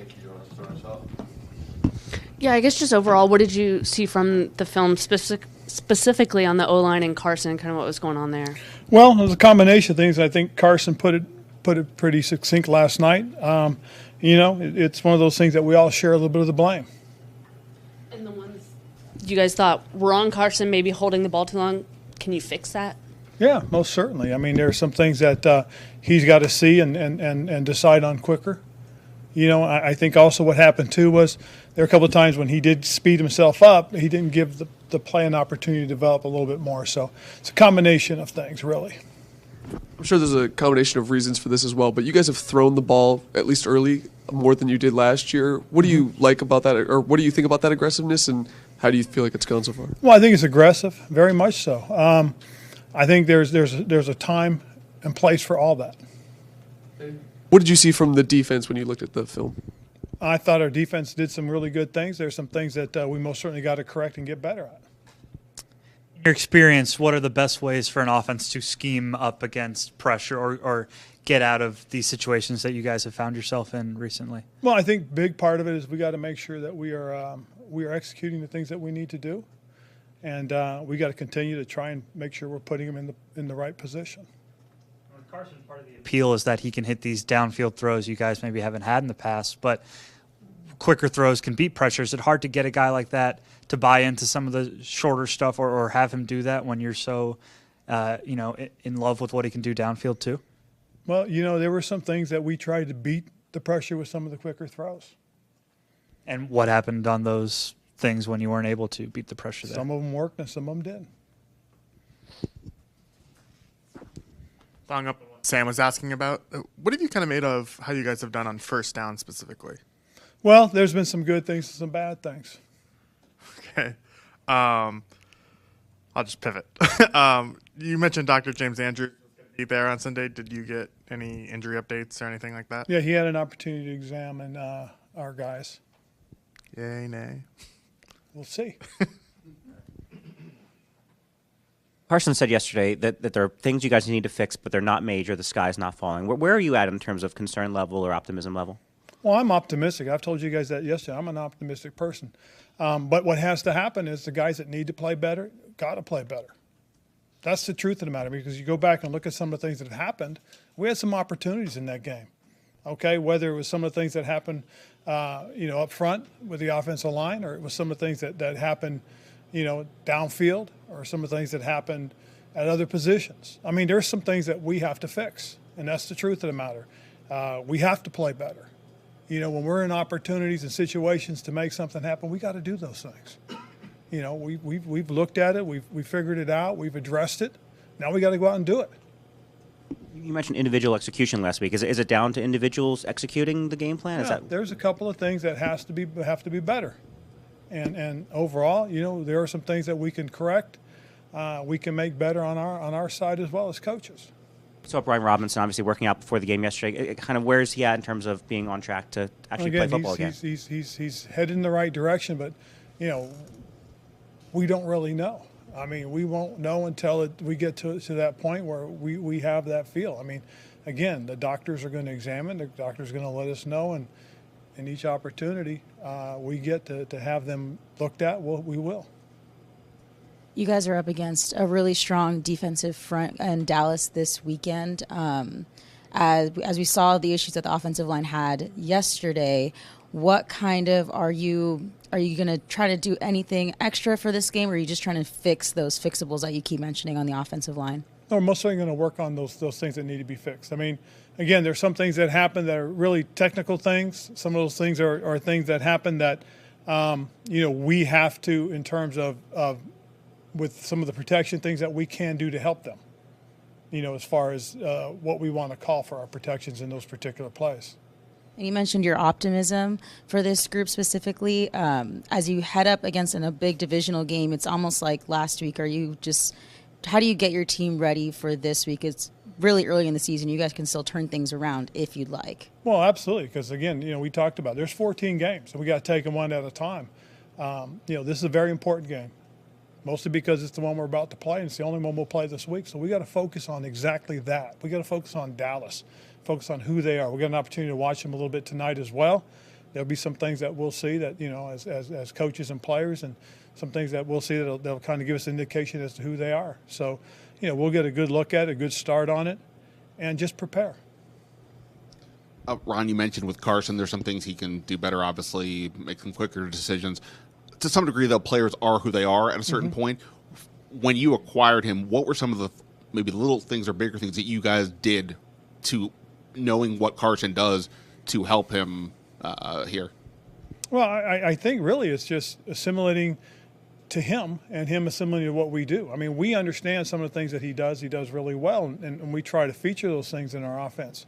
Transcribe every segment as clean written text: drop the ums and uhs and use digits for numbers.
Thank you. Do you want to start us off? Yeah, I guess just overall, what did you see from the film specifically on the O-line and Carson, kind of what was going on there? Well, it was a combination of things. I think Carson put it pretty succinct last night. It's one of those things that we all share a little bit of the blame. And the ones you guys thought were on Carson, maybe holding the ball too long, can you fix that? Yeah, most certainly. I mean, there are some things that he's got to see and decide on quicker. I think also what happened too was there were a couple of times when he did speed himself up, he didn't give the play an opportunity to develop a little bit more. So it's a combination of things, really. I'm sure there's a combination of reasons for this as well, but you guys have thrown the ball, at least early, more than you did last year. What do you like about that, or what do you think about that aggressiveness, and how do you feel like it's gone so far? Well, I think it's aggressive, very much so. I think there's a time and place for all that. What did you see from the defense when you looked at the film? I thought our defense did some really good things. There's some things that we most certainly got to correct and get better at. In your experience, what are the best ways for an offense to scheme up against pressure or get out of these situations that you guys have found yourself in recently? Well, I think big part of it is we got to make sure that we are executing the things that we need to do, and we got to continue to try and make sure we're putting them in the right position. Carson, part of the appeal is that he can hit these downfield throws you guys maybe haven't had in the past, but quicker throws can beat pressure. Is it hard to get a guy like that to buy into some of the shorter stuff or have him do that when you're so in love with what he can do downfield too? Well, there were some things that we tried to beat the pressure with some of the quicker throws. And what happened on those things when you weren't able to beat the pressure there? Some of them worked and some of them didn't. Following up on what Sam was asking about, what have you kind of made of how you guys have done on first down specifically? Well, there's been some good things and some bad things. Okay. I'll just pivot. You mentioned Dr. James Andrews was going to be there on Sunday. Did you get any injury updates or anything like that? Yeah, he had an opportunity to examine our guys. Yay, nay? We'll see. Carson said yesterday that there are things you guys need to fix, but they're not major. The sky's not falling. Where are you at in terms of concern level or optimism level? Well, I'm optimistic. I've told you guys that yesterday. I'm an optimistic person. But what has to happen is the guys that need to play better got to play better. That's the truth of the matter, because you go back and look at some of the things that happened. We had some opportunities in that game, okay, whether it was some of the things that happened up front with the offensive line, or it was some of the things that happened downfield, or some of the things that happened at other positions. I mean, there's some things that we have to fix, and that's the truth of the matter. We have to play better. When we're in opportunities and situations to make something happen, we got to do those things. We've looked at it, we've figured it out, we've addressed it. Now we got to go out and do it. You mentioned individual execution last week. Is it down to individuals executing the game plan? Yeah, there's a couple of things that have to be better. And overall, there are some things that we can correct, we can make better on our side as well as coaches. So Brian Robinson obviously working out before the game yesterday. Kind of where is he at in terms of being on track to actually play football again? He's headed in the right direction, but we don't really know. I mean, we won't know until we get to that point where we have that feel. I mean, again, the doctors are going to examine. The doctors are going to let us know, and in each opportunity we get to have them looked at, we will. You guys are up against a really strong defensive front in Dallas this weekend. As we saw the issues that the offensive line had yesterday, what kind of are you going to try to do anything extra for this game, or are you just trying to fix those fixables that you keep mentioning on the offensive line? No, we're most certainly going to work on those things that need to be fixed. I mean, again, there's some things that happen that are really technical things. Some of those things are things that happen that we have to, in terms of with some of the protection things that we can do to help them, as far as what we want to call for our protections in those particular plays. And you mentioned your optimism for this group specifically. As you head up against in a big divisional game, it's almost like last week. How do you get your team ready for this week? It's really early in the season. You guys can still turn things around if you'd like. Well, absolutely, because, again, we talked about there's 14 games, and we got to take them one at a time. This is a very important game, mostly because it's the one we're about to play, and it's the only one we'll play this week. So we got to focus on exactly that. We got to focus on Dallas, focus on who they are. We got an opportunity to watch them a little bit tonight as well, There'll be some things that we'll see that, as coaches and players, and some things that we'll see that'll kind of give us an indication as to who they are. So, we'll get a good look at it, a good start on it, and just prepare. Ron, you mentioned with Carson, there's some things he can do better, obviously, make some quicker decisions. To some degree, though, players are who they are at a certain point. When you acquired him, what were some of the maybe little things or bigger things that you guys did to knowing what Carson does to help him here? Well, I think really it's just assimilating to him and him assimilating to what we do. I mean, we understand some of the things that he does really well, and we try to feature those things in our offense.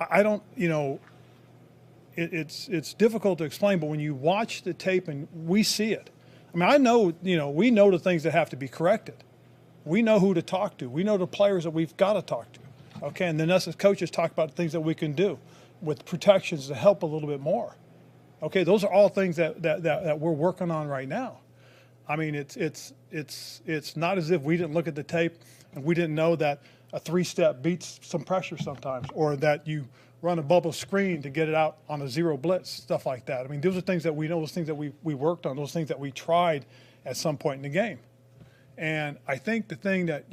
I don't, it's difficult to explain, but when you watch the tape and we see it, I mean, I know, we know the things that have to be corrected. We know who to talk to. We know the players that we've got to talk to. Okay, and then us as coaches talk about things that we can do with protections to help a little bit more. Okay, those are all things that we're working on right now. I mean, it's not as if we didn't look at the tape and we didn't know that a three-step beats some pressure sometimes, or that you run a bubble screen to get it out on a zero blitz, stuff like that. I mean, those are things that we know, those things that we worked on, those things that we tried at some point in the game. And I think the thing that,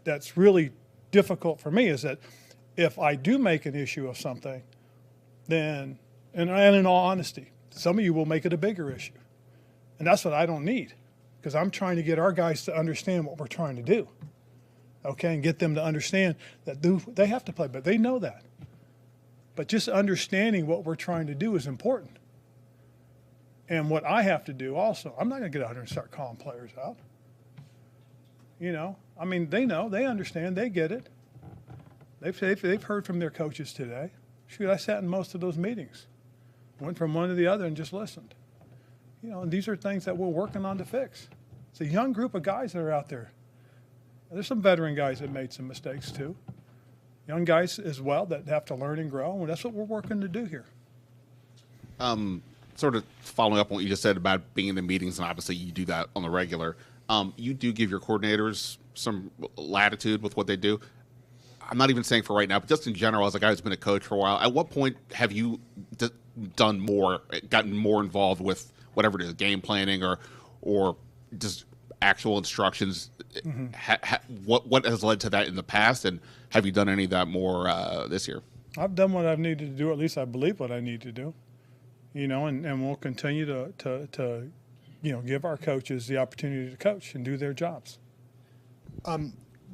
that's really difficult for me is that if I do make an issue of something, then, and in all honesty, some of you will make it a bigger issue. And that's what I don't need, because I'm trying to get our guys to understand what we're trying to do. Okay, and get them to understand that they have to play, but they know that. But just understanding what we're trying to do is important. And what I have to do also, I'm not going to get out here and start calling players out. I mean, they know, they understand, they get it. They've heard from their coaches today. Shoot, I sat in most of those meetings. Went from one to the other and just listened. And these are things that we're working on to fix. It's a young group of guys that are out there. There's some veteran guys that made some mistakes too. Young guys as well that have to learn and grow, and that's what we're working to do here. Sort of following up on what you just said about being in the meetings, and obviously you do that on the regular. You do give your coordinators some latitude with what they do. I'm not even saying for right now, but just in general, as a guy who's been a coach for a while, at what point have you gotten more involved with whatever it is, game planning or just actual instructions? What has led to that in the past, and have you done any of that more this year? I've done what I've needed to do, at least I believe what I need to do, and we'll continue to give our coaches the opportunity to coach and do their jobs.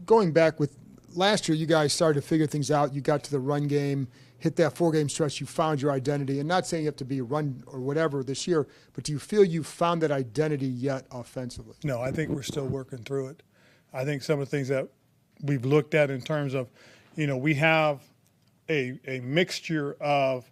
Going back with last year, you guys started to figure things out. You got to the run game, hit that 4-game stretch, you found your identity. And not saying you have to be a run or whatever this year, but do you feel you've found that identity yet offensively? No, I think we're still working through it. I think some of the things that we've looked at in terms of, we have a mixture of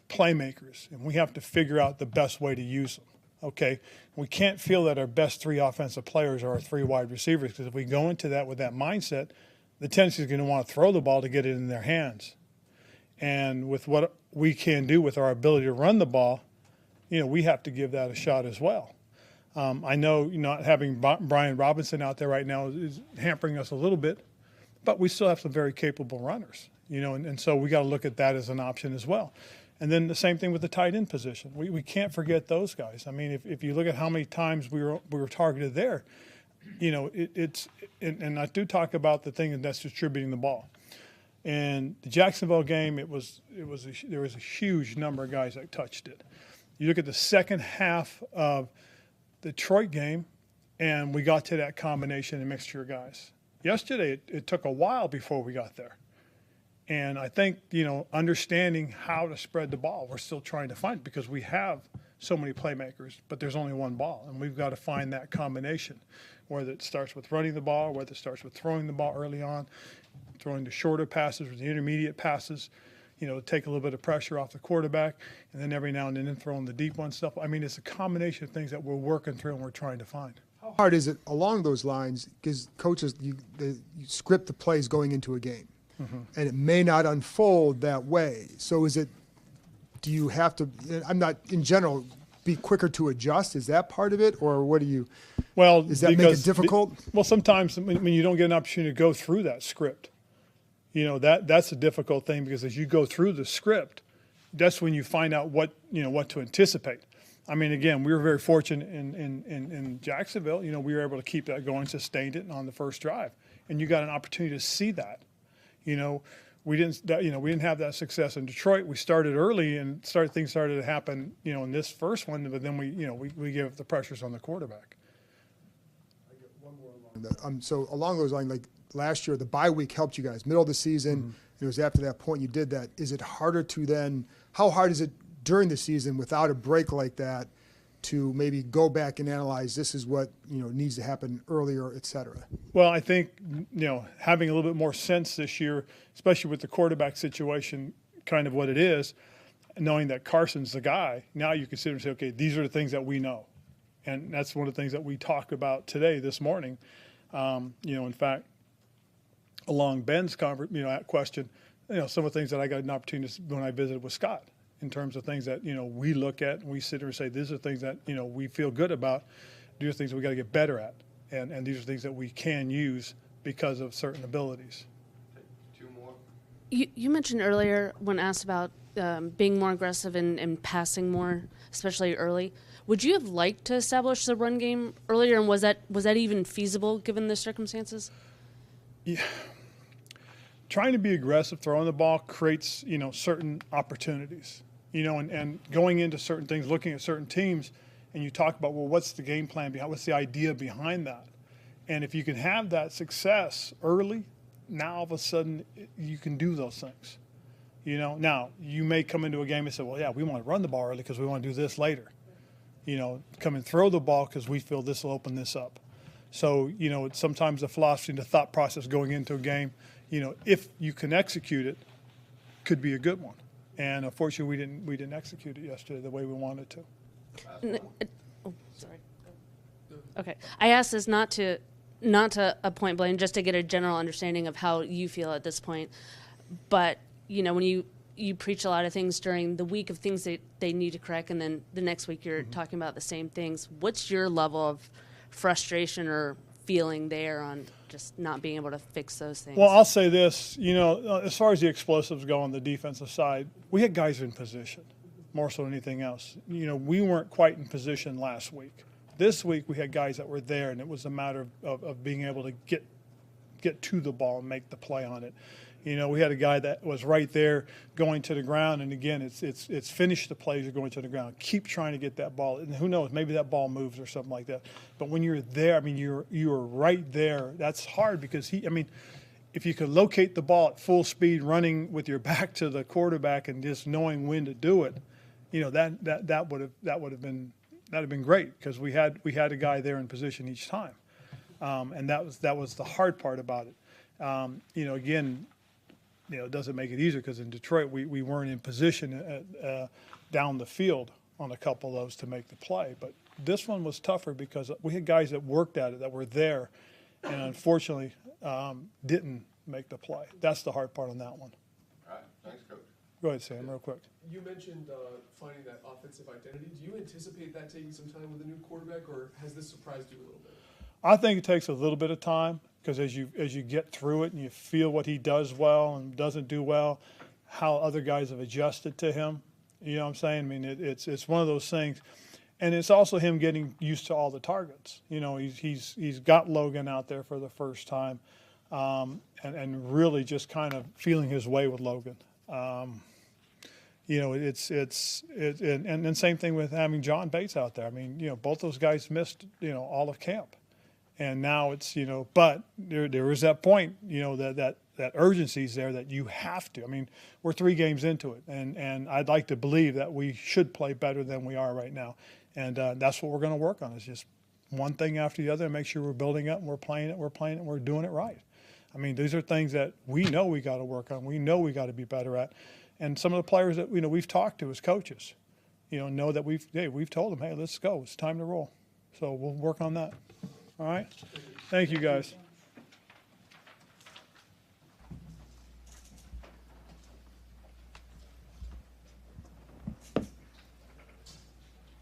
playmakers, and we have to figure out the best way to use them. Okay, we can't feel that our best 3 offensive players are our 3 wide receivers, because if we go into that with that mindset, the tendency is going to want to throw the ball to get it in their hands. And with what we can do with our ability to run the ball, we have to give that a shot as well. I know, not having Brian Robinson out there right now is hampering us a little bit, but we still have some very capable runners, and so we got to look at that as an option as well. And then the same thing with the tight end position. We can't forget those guys. I mean, if you look at how many times we were targeted there, and I do talk about the thing that's distributing the ball. And the Jacksonville game, there was a huge number of guys that touched it. You look at the second half of the Detroit game, and we got to that combination and mixture of guys. Yesterday, it took a while before we got there. And I think, understanding how to spread the ball, we're still trying to find it, because we have so many playmakers, but there's only one ball, and we've got to find that combination, whether it starts with running the ball, whether it starts with throwing the ball early on, throwing the shorter passes or the intermediate passes, take a little bit of pressure off the quarterback, and then every now and then throwing the deep one stuff. I mean, it's a combination of things that we're working through and we're trying to find. How hard is it along those lines? Because coaches, you script the plays going into a game, and it may not unfold that way. So do you have to, I'm not, in general, be quicker to adjust? Is that part of it, or what do you? Well, does that make it difficult? Well, sometimes when you don't get an opportunity to go through that script, that's a difficult thing, because as you go through the script, that's when you find out what to anticipate. I mean, again, we were very fortunate in Jacksonville. We were able to keep that going, sustained it on the first drive, and you got an opportunity to see that. We didn't have that success in Detroit. We started early and things started to happen, in this first one, but then we gave up the pressures on the quarterback. I get one more along that. So along those lines, like last year, the bye week helped you guys. Middle of the season, Mm-hmm. It was after that point you did that. Is it harder to then? How hard is it during the season without a break like that to maybe go back and analyze this is what needs to happen earlier, et cetera? Well, I think having a little bit more sense this year, especially with the quarterback situation, kind of what it is, knowing that Carson's the guy. Now you consider and say, okay, these are the things that we know, and that's one of the things that we talked about today, this morning. In fact, along Ben's question, some of the things that I got an opportunity to, when I visited with Scott, in terms of things that we look at and we sit there and say these are things that we feel good about. These are things that we got to get better at, and these are things that we can use because of certain abilities. Two more. You mentioned earlier when asked about being more aggressive and passing more, especially early. Would you have liked to establish the run game earlier, and was that even feasible given the circumstances? Yeah. Trying to be aggressive, throwing the ball creates, certain opportunities, and going into certain things, looking at certain teams, and you talk about, well, what's the game plan behind, what's the idea behind that? And if you can have that success early, now all of a sudden you can do those things. Now you may come into a game and say, well, yeah, we want to run the ball early because we want to do this later. Come and throw the ball because we feel this will open this up. So, it's sometimes the philosophy and the thought process going into a game, if you can execute it, could be a good one. And unfortunately, we didn't execute it yesterday the way we wanted to. Sorry. Okay, I asked this not to a point blank, just to get a general understanding of how you feel at this point. But when you preach a lot of things during the week of things that they need to correct, and then the next week you're talking about the same things. What's your level of frustration or feeling there on just not being able to fix those things? Well, I'll say this, as far as the explosives go on the defensive side, we had guys in position more so than anything else. We weren't quite in position last week. This week we had guys that were there, and it was a matter of being able to get to the ball and make the play on it. We had a guy that was right there going to the ground, and again, it's finish the plays, you're going to the ground. Keep trying to get that ball, and who knows, maybe that ball moves or something like that. But when you're there, you're right there. That's hard because if you could locate the ball at full speed, running with your back to the quarterback and just knowing when to do it, that would have been great because we had a guy there in position each time, and that was the hard part about it. Again. It doesn't make it easier because in Detroit we weren't in position down the field on a couple of those to make the play. But this one was tougher because we had guys that worked at it, that were there, and unfortunately didn't make the play. That's the hard part on that one. All right. Thanks, Coach. Go ahead, Sam, real quick. You mentioned finding that offensive identity. Do you anticipate that taking some time with a new quarterback, or has this surprised you a little bit? I think it takes a little bit of time because as you get through it and you feel what he does well and doesn't do well, how other guys have adjusted to him. You know what I'm saying? It's one of those things. And it's also him getting used to all the targets. He's got Logan out there for the first time, and really just kind of feeling his way with Logan. And then same thing with having John Bates out there. Both those guys missed all of camp, and now it's but there is that point that urgency is there that you have to. We're 3 games into it, and I'd like to believe that we should play better than we are right now. And that's what we're going to work on, is just one thing after the other and make sure we're building up and we're playing it, we're doing it right. These are things that we know we got to work on. We know we got to be better at. And some of the players that we've talked to as coaches, know that we've told them, hey, let's go. It's time to roll. So we'll work on that. All right? Thank you, guys.